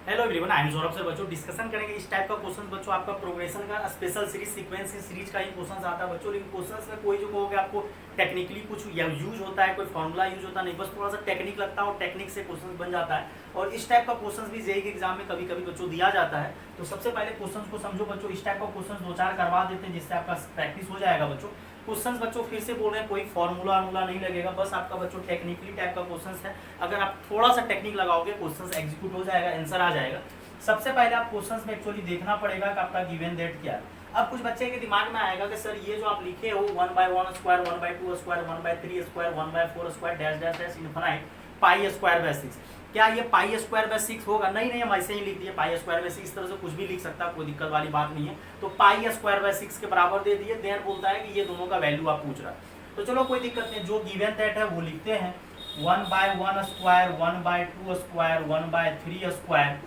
Hello everyone, I am Saurabh sir. बच्चों discussion करेंगे इस टाइप का क्वेश्चन। बच्चों आपका प्रोग्रेशन का स्पेशल सीरीज सीक्वेंस सीरीज का ही क्वेश्चन आता है बच्चों। लेकिन क्वेश्चन में कोई जो कहोगे आपको टेक्निकली कुछ यूज होता है, कोई फॉर्मूला यूज होता नहीं, बस थोड़ा सा टेक्निक लगता है और टेक्निक से क्वेश्चन बन जाता है। और इस टाइप का क्वेश्चन भी जेईई के एग्जाम में कभी कभी बच्चों दिया जाता है। तो सबसे पहले क्वेश्चन को समझो बच्चों। इस टाइप का क्वेश्चन दो चार करवा देते हैं जिससे आपका प्रैक्टिस हो जाएगा बच्चों। क्वेश्चंस बच्चों फिर से बोल रहे हैं, कोई फॉर्मूला नहीं लगेगा, बस आपका बच्चों टेक्निकली टाइप का क्वेश्चंस है। अगर आप थोड़ा सा टेक्निक लगाओगे क्वेश्चंस एग्जीक्यूट हो जाएगा, आंसर आ जाएगा। सबसे पहले आप क्वेश्चंस में एक्चुअली देखना पड़ेगा कि आपका गिवन दैट क्या है। अब कुछ बच्चे के दिमाग में आएगा कि सर ये जो आप लिखे हो 1/1 square 1/2 square 1/3 square 1/4 square dash dash dash infinite pi square by 6, क्या ये पाई स्क्वायर बाय 6 होगा? नहीं, हम ऐसे ही लिख दिए पाई स्क्वायर बाय 6। इस तरह से कुछ भी लिख सकता है, कोई दिक्कत वाली बात नहीं है। तो पाई स्क्वायर बाय 6 के बराबर दे दिए। देन बोलता है कि ये दोनों का वैल्यू आप पूछ रहा है, तो चलो कोई दिक्कत नहीं, जो गिवन दैट है वो लिखते हैं। 1/1 स्क्वायर 1/2 स्क्वायर 1/3 स्क्वायर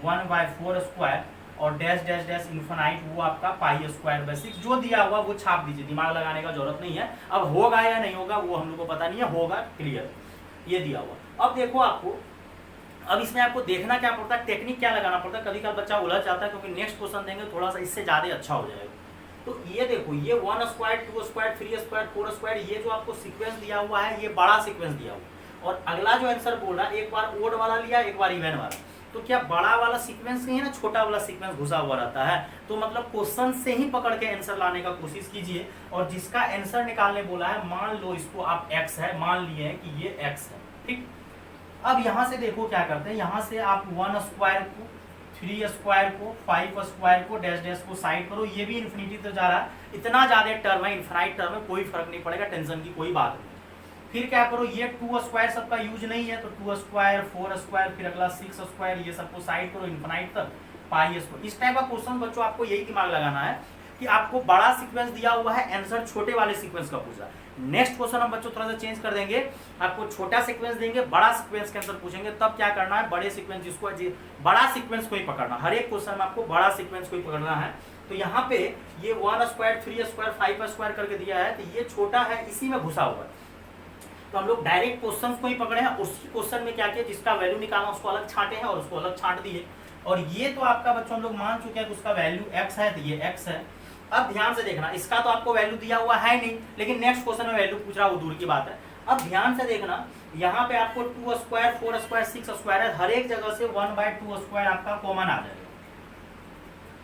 1/4 स्क्वायर और डैश डैश डैश इन्फिनिट, वो आपका पाई स्क्वायर बाय 6 जो दिया हुआ वो छाप दीजिए, दिमाग लगाने का जरूरत नहीं है। अब होगा या नहीं होगा वो हम लोग को पता नहीं है, होगा क्लियर, ये दिया हुआ। अब देखो आपको, अब इसमें आपको देखना क्या पड़ता है, टेक्निक क्या लगाना पड़ता है। कभी कभी बच्चा उलझ जाता है क्योंकि नेक्स्ट क्वेश्चन देंगे थोड़ा सा इससे ज्यादा अच्छा हो जाएगा। तो ये देखो, ये 1 स्क्वायर 2 स्क्वायर 3 स्क्वायर 4 स्क्वायर, ये जो आपको सीक्वेंस दिया हुआ है ये बड़ा सीक्वेंस दिया हुआ है। और अगला जो आंसर बोल रहा है, एक बार ओड वाला लिया एक बार इवन वाला। तो क्या बड़ा वाला सीक्वेंस नहीं है ना, छोटा वाला सीक्वेंस घुसा हुआ रहता है। तो मतलब क्वेश्चन से ही पकड़ के आंसर लाने का कोशिश कीजिए। और जिसका आंसर निकालने बोला है, मान लो इसको आप x है मान लिए हैं कि ये x है, ठीक। अब यहाँ से देखो क्या करते हैं, यहाँ से आप 1 स्क्वायर को 3 स्क्वायर को 5 स्क्वायर को डैश डैश को साइड करो। ये भी इन्फिनिटी तो जा रहा है, इतना ज्यादा टर्म है, इन्फिनाइट टर्म है, कोई फर्क नहीं पड़ेगा, टेंशन की कोई बात नहीं। फिर क्या करो, ये 2 स्क्वायर सबका यूज नहीं है तो 2 स्क्वायर 4 स्क्वायर फिर अगला 6 स्क्वायर, ये सबको साइड करो इन्फिनाइट तक पाई स्क्वायर। इस टाइप का क्वेश्चन बच्चों आपको यही दिमाग लगाना है कि आपको बड़ा सीक्वेंस दिया हुआ है, आंसर छोटे वाले सीक्वेंस का पूछा। नेक्स्ट क्वेश्चन हम बच्चों थोड़ा सा चेंज कर देंगे, आपको छोटा सीक्वेंस देंगे, बड़ा सीक्वेंस के आंसर पूछेंगे। तब क्या करना है, बड़े सीक्वेंस जिसको बड़ा सीक्वेंस को ही पकड़ना, हर एक क्वेश्चन में आपको बड़ा सीक्वेंस को ही पकड़ना है। तो यहाँ पे ये 1 स्क्वायर 3 स्क्वायर 5 स्क्वायर करके दिया है, तो ये छोटा है, इसी में घुसा हुआ है। तो हम लोग डायरेक्ट क्वेश्चन को ही पकड़े हैं, उसी क्वेश्चन में क्या किया, जिसका वैल्यू निकालना उसको अलग छांटे हैं और उसको अलग छांट दिए। और ये तो आपका बच्चों हम लोग मान चुके हैं कि उसका वैल्यू x है, तो ये x है। अब ध्यान से देखना, इसका तो आपको वैल्यू दिया हुआ है नहीं, लेकिन नेक्स्ट क्वेश्चन में वैल्यू पूछ रहा है, वो दूर की बात है। अब ध्यान से देखना, यहाँ पे आपको 2 स्क्वायर 4 स्क्वायर 6 स्क्वायर है, हर एक जगह से 1/2 स्क्वायर आपका कॉमन आ जाएगा,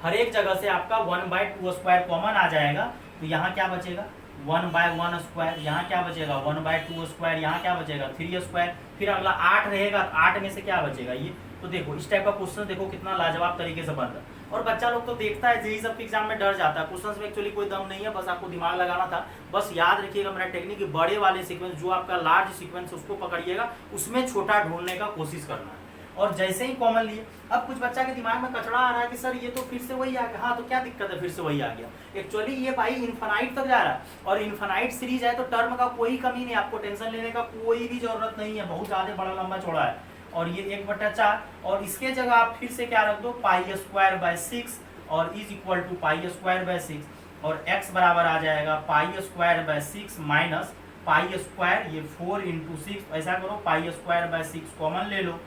हर एक जगह से आपका 1/2 स्क्वायर कॉमन आ जाएगा। तो यहाँ क्या बचेगा 1/1 स्क्वायर, यहाँ क्या बचेगा 1/2 स्क्वायर, यहाँ क्या बचेगा 3 स्क्वायर, फिर अगला 8 रहेगा, 8 में से क्या बचेगा ये। तो देखो इस टाइप का क्वेश्चन देखो कितना लाजवाब तरीके से बन रहा है। और बच्चा लोग तो देखता है जेईई सब के एग्जाम में डर जाता है, क्वेश्चन में एक्चुअली कोई दम नहीं है, बस आपको दिमाग लगाना था। बस याद रखिएगा मेरा टेक्निक, बड़े वाले सीक्वेंस जो आपका लार्ज सीक्वेंस उसको पकड़िएगा, उसमें छोटा ढूंढने का कोशिश करना है। और जैसे ही कॉमन लिए, अब कुछ बच्चा के दिमाग में कचड़ा आ रहा है कि सर ये तो फिर से वही आ गया। हाँ तो क्या दिक्कत है, फिर से वही आ गया। एक्चुअली ये भाई इन्फिनाइट तक जा रहा है, और इन्फिनाइट सीरीज है तो टर्म का कोई कमी नहीं, आपको टेंशन लेने का कोई भी जरूरत नहीं है, बहुत ज्यादा बड़ा लंबा चौड़ा है। और ये 1/4, और इसके जगह आप फिर से क्या रख दो पाई स्क्वायर बाय 6 और is equal to pi square by 6, और x बराबर आ जाएगा pi square by 6 minus pi square, ये 4 इंटू 6। ऐसा करो पाई स्क्वायर बाय 6 कॉमन ले लो,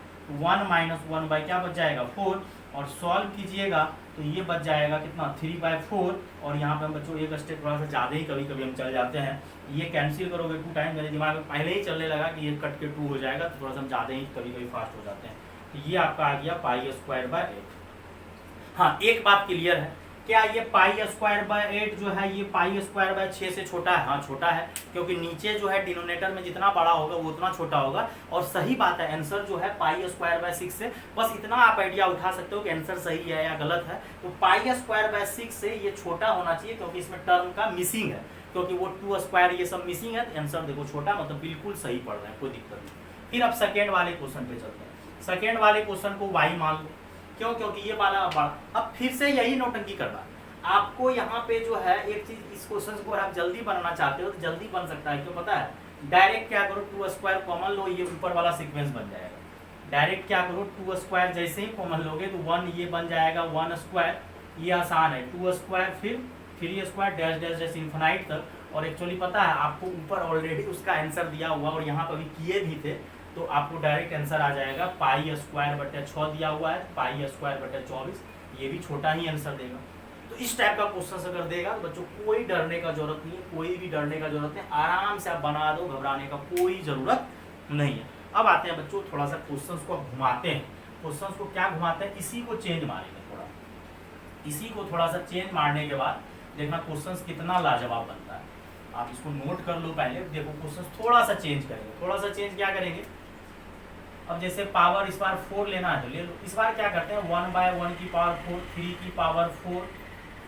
1 माइनस 1 बाय क्या बच जाएगा 4, और सॉल्व कीजिएगा तो ये बच जाएगा कितना 3/4। और यहाँ पे हम बच्चों एक स्टेप थोड़ा सा ज़्यादा ही कभी कभी हम चल जाते हैं, ये कैंसिल करोगे 2 टाइम, मेरे दिमाग में पहले ही चलने लगा कि ये कट के 2 हो जाएगा, तो थोड़ा सा हम ज़्यादा ही कभी कभी फास्ट हो जाते हैं। तो ये आपका आ गया पाई स्क्वायर बाय 8। हाँ एक बात क्लियर है, क्या ये पाई स्क्वायर बाय 8 जो है ये पाई स्क्वायर बाय 6 से छोटा है? हाँ छोटा है, क्योंकि नीचे जो है डिनोमिनेटर में जितना बड़ा होगा वो उतना छोटा होगा। और सही बात है, आंसर जो है पाई स्क्वायर बाय 6 से, बस इतना आप आइडिया उठा सकते हो कि आंसर सही है या गलत है। तो पाई स्क्वायर बाय 6 से ये छोटा होना चाहिए, क्योंकि इसमें टर्म का मिसिंग है, क्योंकि वो 2 स्क्वायर ये सब मिसिंग है, तो आंसर देखो छोटा, मतलब बिल्कुल सही पढ़ रहे हैं, कोई दिक्कत नहीं। फिर अब सेकेंड वाले क्वेश्चन पे चलते हैं। सेकेंड वाले क्वेश्चन को वाई मान लो, क्यों, क्योंकि ये वाला बड़ा। अब फिर से यही नौटंकी करना, आपको यहाँ पे जो है एक चीज, इस क्वेश्चन को आप जल्दी बनाना चाहते हो तो जल्दी बन सकता है, क्यों पता है, डायरेक्ट क्या करो 2 स्क्वायर कॉमन लो, ये ऊपर वाला सीक्वेंस बन जाएगा। डायरेक्ट क्या करो 2 स्क्वायर जैसे ही कॉमन लोगे तो 1 ये बन जाएगा 1 स्क्वायर, ये आसान है, 2 स्क्वायर फिर 3 square dash dash dash infinite तक। और एक्चुअली पता है आपको ऊपर ऑलरेडी उसका आंसर दिया हुआ, और यहाँ पर भी किए भी थे, तो आपको डायरेक्ट आंसर आ जाएगा पाई स्क्वायर बटे 6 दिया हुआ है, पाई स्क्वायर बटे 24, ये भी छोटा ही आंसर देगा। तो इस टाइप का क्वेश्चन अगर देगा तो बच्चों कोई डरने का जरूरत नहीं है, कोई भी डरने का जरूरत नहीं, आराम से आप बना दो, घबराने का कोई जरूरत नहीं है। अब आते हैं बच्चों थोड़ा सा क्वेश्चंस को घुमाते हैं, क्वेश्चंस को क्या घुमाते हैं, इसी को चेंज मारेंगे थोड़ा, इसी को थोड़ा सा चेंज मारने के बाद देखना क्वेश्चंस कितना लाजवाब बनता है। आप इसको नोट कर लो पहले, देखो क्वेश्चंस थोड़ा सा चेंज करेंगे, थोड़ा सा चेंज क्या करेंगे। अब जैसे पावर इस बार 4 लेना है तो ले लो, इस बार क्या करते हैं 1/1 की पावर 4, 3 की पावर 4,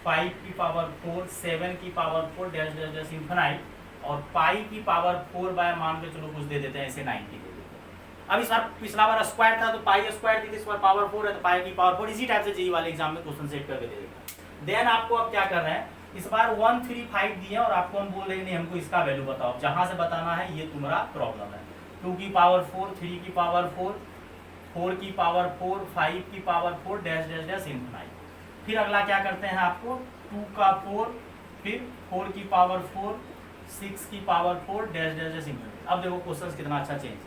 5 की पावर 4, 7 की power 4 dash dash dash infinite, और पाई की पावर 4 बाय मान के चलो कुछ दे देते हैं ऐसे 90 दे देते हैं। अब इस बार पिछला बार स्क्वायर था तो पाई स्क्वायर थी, इस बार पावर 4 है तो पाई की पावर 4, इसी टाइप से जेईई वाले एग्जाम में क्वेश्चन सेट करके दे देगा। देन आपको अब क्या कर रहे हैं, इस बार 1 3 5 दिए और आपको हम बोल रहे हैं हमको इसका वैल्यू बताओ, जहां से बताना है ये तुम्हारा प्रॉब्लम है। 2 की पावर 4, 3 की पावर 4, 4 की पावर 4, 5 की power 4 dash dash dash infinite. फिर अगला क्या करते हैं आपको 2 का 4, फिर 4 की पावर 4, 6 की power 4 dash dash dash infinite. अब देखो क्वेश्चन कितना अच्छा चेंज है,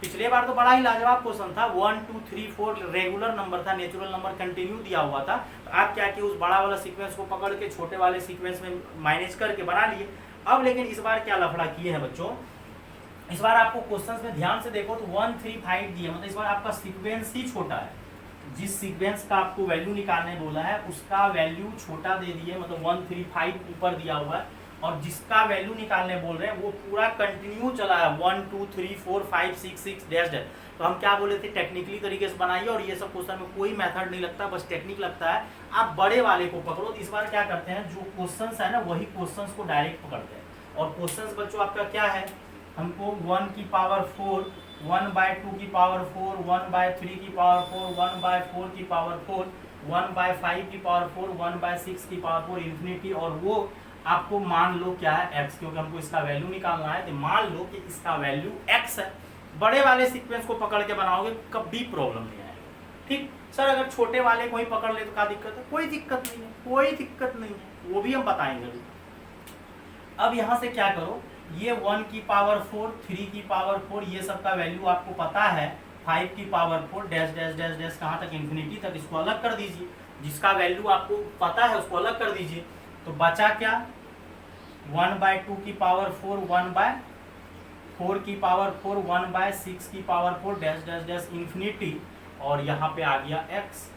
पिछले बार तो बड़ा ही लाजवाब क्वेश्चन था, 1 2 3 4 रेगुलर नंबर था, नेचुरल नंबर कंटिन्यू दिया हुआ था, तो आप क्या किए उस बड़ा वाला सीक्वेंस को पकड़ के छोटे वाले सीक्वेंस में मैनेज करके बना लिए। अब लेकिन इस बार क्या लफड़ा किए हैं बच्चों, इस बार आपको क्वेश्चंस में ध्यान से देखो तो 1 3 5 दिए, मतलब इस बार आपका सीक्वेंस ही छोटा है, जिस सीक्वेंस का आपको वैल्यू निकालने बोला है उसका वैल्यू छोटा दे दिए, मतलब 1 3 5 ऊपर दिया हुआ है, और जिसका वैल्यू निकालने बोल रहे हैं वो पूरा कंटिन्यू चला है 1 2 3 4 5 6 6 डैश डैश। तो हम क्या बोले थे टेक्निकली तरीके से बनाइए, और ये सब क्वेश्चन में कोई मेथड नहीं लगता, बस टेक्निक लगता है, आप बड़े वाले को पकड़ो। तो इस बार क्या करते हैं जो क्वेश्चंस है ना वही क्वेश्चंस को डायरेक्ट पकड़ते हैं, और क्वेश्चंस बच्चों आपका क्या है, हमको 1 की पावर 4, 1/2 की पावर 4, 1/3 की पावर 4, 1/4 की पावर 4, 1/5 की पावर 4, 1/6 की पावर 4 इन्फिनिटी, और वो आपको मान लो क्या है x, क्योंकि हमको इसका वैल्यू निकालना है, तो मान लो कि इसका वैल्यू x है। बड़े वाले सीक्वेंस को पकड़ के बनाओगे कभी प्रॉब्लम नहीं आएगी। ठीक सर, अगर छोटे वाले को ही पकड़ ले तो क्या दिक्कत है, कोई दिक्कत नहीं है, कोई दिक्कत नहीं है, वो भी हम बताएंगे अभी। अब यहाँ से क्या करो, ये 1 की पावर 4, 3 की पावर 4, ये सब का वैल्यू आपको पता है, 5 की power 4 dash dash dash dash कहाँ तक इन्फिनिटी तक, इसको अलग कर दीजिए, जिसका वैल्यू आपको पता है उसको अलग कर दीजिए। तो बचा क्या 1/2 की पावर 4, 1/4 की पावर 4, 1/6 की power 4 dash dash dash infinity, और यहाँ पे आ गया x।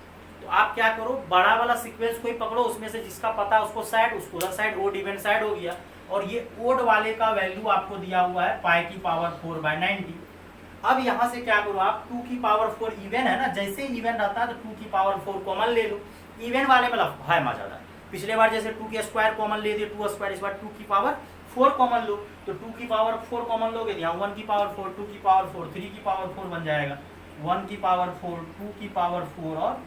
तो आप क्या करो बड़ा वाला सीक्वेंस को ही पकड़ो, उसमें से जिसका पता उसको साइड, उसको उधर साइड, ओड इवन साइड हो गया, और ये ओड वाले का वैल्यू आपको दिया हुआ है पाई की पावर 4/90। अब यहाँ से क्या करो आप 2 की पावर 4 इवन है ना, जैसे इवन रहता है तो 2 की पावर 4 कॉमन ले लो, इवन वाले में है मजा ज्यादा। पिछले बार जैसे 2 की स्क्वायर कॉमन ले दिए 2 स्क्वायर, इस बार 2 की पावर 4 कॉमन लो, तो 2 की पावर 4 कॉमन लोगे यहाँ 1 की पावर 4, 2 की पावर 4, 3 की पावर 4 बन जाएगा, 1 की पावर 4, 2 की पावर 4 और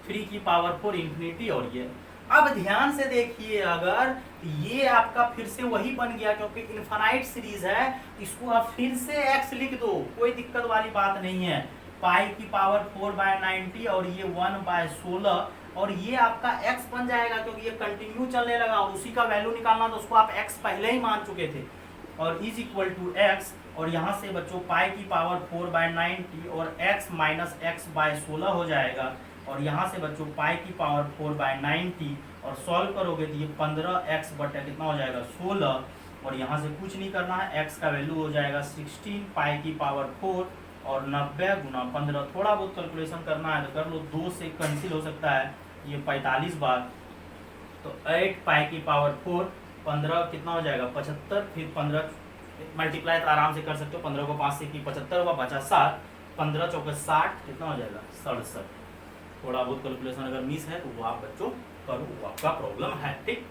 3 की पावर 4 इन्फिनिटी। और ये अब ध्यान से देखिए, अगर ये आपका फिर से वही बन गया, क्योंकि इनफाइनाइट सीरीज है, इसको आप फिर से x लिख दो, कोई दिक्कत वाली बात नहीं है, पाई की पावर 4/90 और ये 1/16, और ये आपका x बन जाएगा, क्योंकि ये कंटिन्यू चलने लगा, और उसी का वैल्यू निकालना तो उसको आप x पहले ही मान चुके थे, और इज इक्वल टू x, और यहाँ से बच्चों पाई की पावर 4/90 और x माइनस x/16 हो जाएगा, और यहाँ से बच्चों पाई की पावर 4/90 और सॉल्व करोगे तो ये 15x बटा कितना हो जाएगा 16, और यहाँ से कुछ नहीं करना है, x का वैल्यू हो जाएगा 16 पाई की पावर 4 और 90 गुना 15, थोड़ा बहुत कैलकुलेशन करना है तो कर लो, 2 से कैंसिल हो सकता है ये 45 बार, तो 8 पाई की पावर 4, 15 कितना हो जाएगा 75, फिर 15 मल्टीप्लाई तो आराम से कर सकते हो, 15 को 5 से की 75 हुआ, बचा 7, 15 चौके 60 कितना हो जाएगा 67। थोड़ा बहुत कैलकुलेशन अगर मिस है तो वो आप बच्चों करो, वो आपका प्रॉब्लम है। ठीक,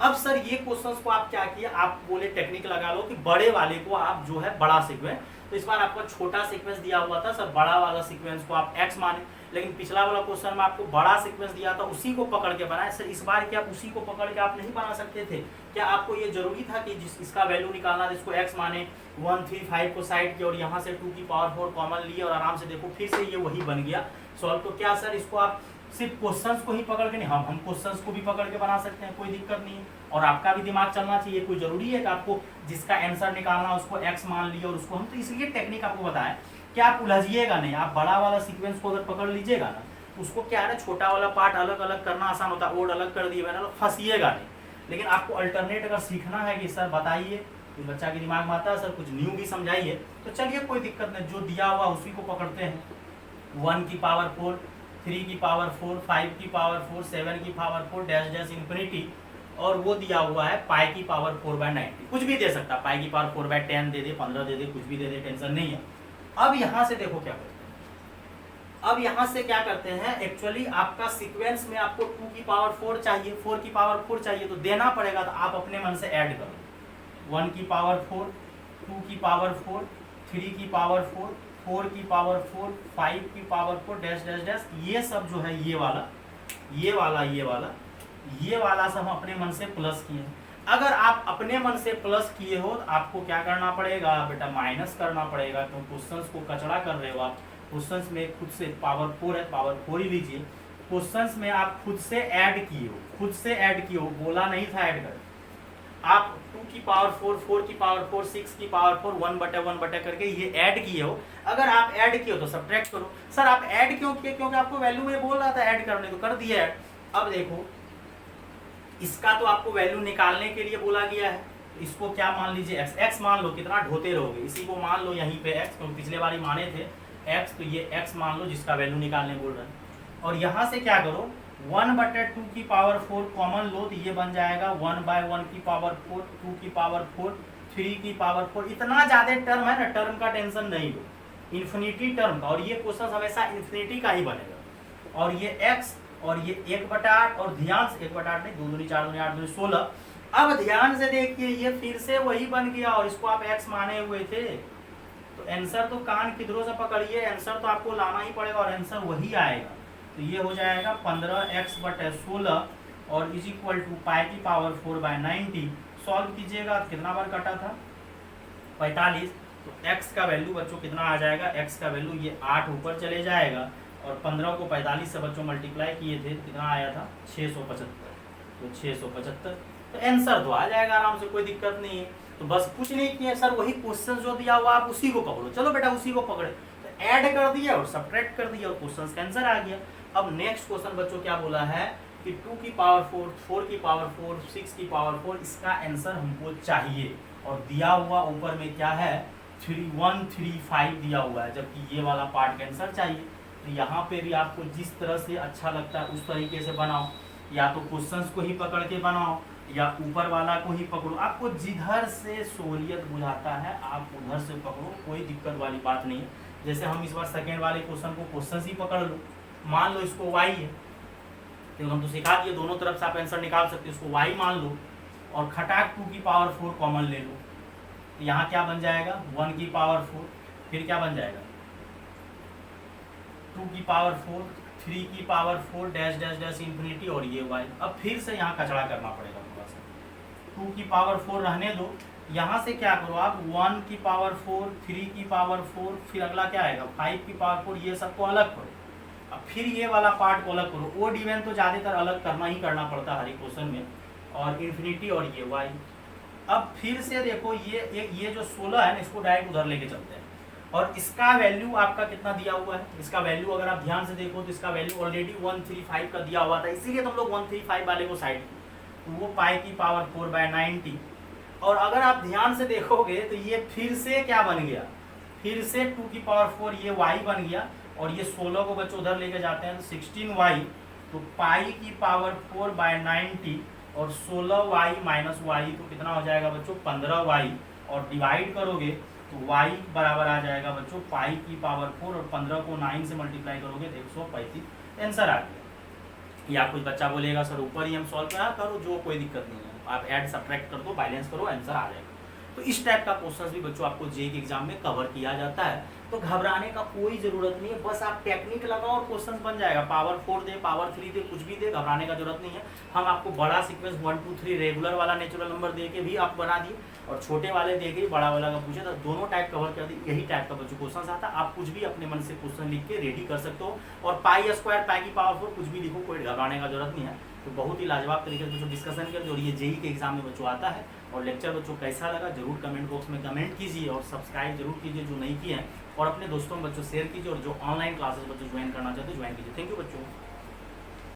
अब सर ये क्वेश्चंस को आप क्या किए, आप बोले टेक्निक लगा लो कि बड़े वाले को आप जो है बड़ा सीक्वेंस, तो इस बार आपको छोटा सीक्वेंस दिया हुआ था सर, बड़ा वाला सीक्वेंस को आप x माने, लेकिन पिछला वाला क्वेश्चन में आपको बड़ा सीक्वेंस दिया था उसी को पकड़ के बनाए। सर इस बार क्या उसी को पकड़ के आप नहीं बना सकते थे क्या, आपको ये जरूरी था कि इसका वैल्यू निकालना जिसको x माने 1 3 5 को साइड किया और यहाँ से 2 की पावर 4 कॉमन लिए और आराम से देखो फिर से ये वही बन गया सॉल्व। तो क्या सर इसको आप सिर्फ क्वेश्चंस को ही पकड़ के नहीं, हम क्वेश्चंस को भी पकड़ के बना सकते हैं, कोई दिक्कत नहीं है। और आपका भी दिमाग चलना चाहिए, कोई जरूरी है कि आपको जिसका आंसर निकालना उसको एक्स मान लिया और उसको हम तो इसलिए टेक्निक आपको बताएं कि आप उलझिएगा नहीं। आप बड़ा वाला सीक्वेंस को अगर पकड़ लीजिएगा ना, उसको क्या है ना, छोटा वाला पार्ट अलग अलग करना आसान होता है, ओड अलग कर दिए ना तो फंसिएगा नहीं। लेकिन आपको अल्टरनेट अगर सीखना है कि सर बताइए, तो बच्चा के दिमाग में आता है सर कुछ न्यू भी समझाइए, तो चलिए कोई दिक्कत नहीं, जो दिया हुआ उसी को पकड़ते हैं। 1 की पावर 4, 3 की पावर 4, 5 की पावर 4, 7 की पावर 4 डैश डैश इन्फिनिटी, और वो दिया हुआ है पाई की पावर 4/90। कुछ भी दे सकता है, पाई की पावर 4/10 दे दे, 15 दे दे, कुछ भी दे दे, टेंशन नहीं है। अब यहाँ से देखो क्या करते हैं, अब यहाँ से क्या करते हैं, एक्चुअली आपका सीक्वेंस में आपको 2 की पावर 4 चाहिए, 4 की पावर 4 चाहिए, तो देना पड़ेगा, तो आप अपने मन से ऐड करो। 1 की पावर 4, 2 की पावर 4, 3 की पावर 4, 4 की पावर 4, 5 की पावर 4 डैश डैश डैश, ये सब जो है ये वाला ये वाला ये वाला ये वाला सब हम अपने मन से प्लस किए। अगर आप अपने मन से प्लस किए हो तो आपको क्या करना पड़ेगा बेटा, माइनस करना पड़ेगा, क्योंकि क्वेश्चंस को कचड़ा कर रहे हो आप। क्वेश्चंस में खुद से पावर 4 है, पावर 4 ही लीजिए। क्वेश्चंस में आप खुद से ऐड किए हो, खुद से ऐड किए हो, बोला नहीं था ऐड कर। आप 2 की पावर 4, 4 की पावर 4, 6 की पावर 4, 1/1 करके ये ऐड किए हो। अगर आप ऐड किए हो तो सब्ट्रैक्ट करो। सर आप ऐड क्यों किए? क्योंकि आपको वैल्यू में बोल रहा था ऐड करने, तो कर दिया ऐड। अब देखो, इसका तो आपको वैल्यू निकालने के लिए बोला गया है, इसको क्या मान लीजिए एक्स, एक्स मान लो, कितना ढोते रहोगे, इसी को मान लो यहीं पे एक्स, क्योंकि पिछले बार ही माने थे एक्स, तो ये एक्स मान लो जिसका वैल्यू निकालने बोल रहे हैं। और यहाँ से क्या करो, 1/2 की पावर 4 कॉमन लो, तो ये बन जाएगा 1/1 की पावर 4, 2 की पावर 4, 3 की पावर 4। इतना ज्यादा टर्म है ना, टर्म का टेंशन नहीं लो, इन्फिनिटी टर्म का, और ये क्वेश्चन हमेशा इन्फिनिटी का ही बनेगा। और ये एक्स और ये 1/8, और ध्यान से 1/8 नहीं, 2 दूनी 4 दूनी 8 दूनी 16। अब ध्यान से देखिए, ये फिर से वही बन गया, और इसको आप x माने हुए थे, तो आंसर तो कान किधरों से पकड़िए, आंसर तो आपको लाना ही पड़ेगा, और आंसर वही आएगा। तो ये हो जाएगा 15x/16 और इज इक्वल टू पाई की पावर 4/90। सॉल्व कीजिएगा, कितना बार कटा था, 45। तो x का वैल्यू बच्चों कितना आ जाएगा, x का वैल्यू ये 8 ऊपर चले जाएगा, और 15 को 45 से बच्चों मल्टीप्लाई किए थे, कितना आया था 675। तो 675, तो आंसर तो आ जाएगा आराम से, कोई दिक्कत नहीं है। तो बस कुछ नहीं किया सर, वही क्वेश्चन जो दिया हुआ आप उसी को पकड़ो। चलो बेटा उसी को पकड़े, तो ऐड कर दिया और सब्ट्रैक्ट कर दिया और क्वेश्चन का आंसर आ गया। अब नेक्स्ट क्वेश्चन बच्चों क्या बोला है कि 2 की पावर 4, 4 की पावर 4, 6 की पावर 4, इसका आंसर हमको चाहिए। और दिया हुआ ऊपर में क्या है, 3135 दिया हुआ है, जबकि ये वाला पार्ट का आंसर चाहिए। तो यहाँ पे भी आपको जिस तरह से अच्छा लगता है उस तरीके से बनाओ, या तो क्वेश्चंस को ही पकड़ के बनाओ या ऊपर वाला को ही पकड़ो, आपको जिधर से सहूलियत बुझाता है आप उधर से पकड़ो, कोई दिक्कत वाली बात नहीं है। जैसे हम इस बार सेकेंड वाले क्वेश्चन को क्वेश्चन ही पकड़ लो, मान लो इसको y है, क्योंकि हम तो सिखा दिए दोनों तरफ से आप आंसर निकाल सकते हो, इसको y मान लो और खटाक 2 की पावर 4 कॉमन ले लो, तो यहाँ क्या बन जाएगा 1 की पावर 4, फिर क्या बन जाएगा 2 की पावर 4, 3 की power 4 dash dash dash infinity, और ये y। अब फिर से यहाँ कचड़ा करना पड़ेगा थोड़ा सा, 2 की पावर 4 रहने दो, यहाँ से क्या करो आप 1 की पावर 4, 3 की पावर 4, फिर अगला क्या आएगा 5 की पावर 4, ये सबको अलग करो। अब फिर ये वाला पार्ट को अलग करो, ओड इवन तो ज़्यादातर अलग करना ही करना पड़ता है हर एक क्वेश्चन में, और इन्फिनिटी और ये y। अब फिर से देखो ये जो 16 है ना, इसको डायरेक्ट उधर लेके चलते हैं, और इसका वैल्यू आपका कितना दिया हुआ है, इसका वैल्यू अगर आप ध्यान से देखो तो इसका वैल्यू ऑलरेडी 135 का दिया हुआ था, इसीलिए तो हम लोग 135 वाले को साइड किए, तो वो पाई की पावर 4/90। और अगर आप ध्यान से देखोगे तो ये फिर से क्या बन गया, फिर से 2 की पावर 4 ये y बन गया, और ये 16 को बच्चों उधर लेके जाते हैं तो 16y, तो पाई की पावर 4/90 और 16y माइनस y, तो कितना हो जाएगा बच्चों 15y, और डिवाइड करोगे तो y बराबर आ जाएगा बच्चों पाई की पावर 4, और 15 को 9 से मल्टीप्लाई करोगे तो 135। आंसर आ गया। या कुछ बच्चा बोलेगा सर ऊपर ही हम सॉल्व करो, जो कोई दिक्कत नहीं है, आप ऐड सब्ट्रैक्ट कर दो, बैलेंस करो, आंसर आ जाएगा। तो इस टाइप का क्वेश्चन भी बच्चों आपको जेईई के एग्जाम में कवर किया जाता है। तो तो घबराने का कोई ज़रूरत नहीं है, बस आप टेक्निक लगाओ और क्वेश्चन बन जाएगा। पावर 4 दे, पावर 3 दे, कुछ भी दे, घबराने का जरूरत नहीं है। हम आपको बड़ा सीक्वेंस 1 2 3 रेगुलर वाला नेचुरल नंबर दे के भी आप बना दिए, और छोटे वाले दे के बड़ा वाला का पूछे तो दोनों टाइप कवर कर दी। यही टाइप का बच्चों क्वेश्चन आता है। आप कुछ भी अपने मन से क्वेश्चन लिख के रेडी कर सकते हो, और पाई स्क्वायर, पाई की पावर 4 कुछ भी लिखो, कोई घबराने का जरूरत नहीं है। तो बहुत ही लाजवाब तरीके से बच्चों डिस्कशन कर, और ये जेई के एग्जाम में बच्चों आता है। और लेक्चर बच्चों कैसा लगा जरूर कमेंट बॉक्स में कमेंट कीजिए, और सब्सक्राइब जरूर कीजिए जो नहीं किए हैं, और अपने दोस्तों में बच्चों शेयर कीजिए, और जो ऑनलाइन क्लासेस बच्चों ज्वाइन करना चाहते हैं ज्वाइन कीजिए। थैंक यू बच्चों।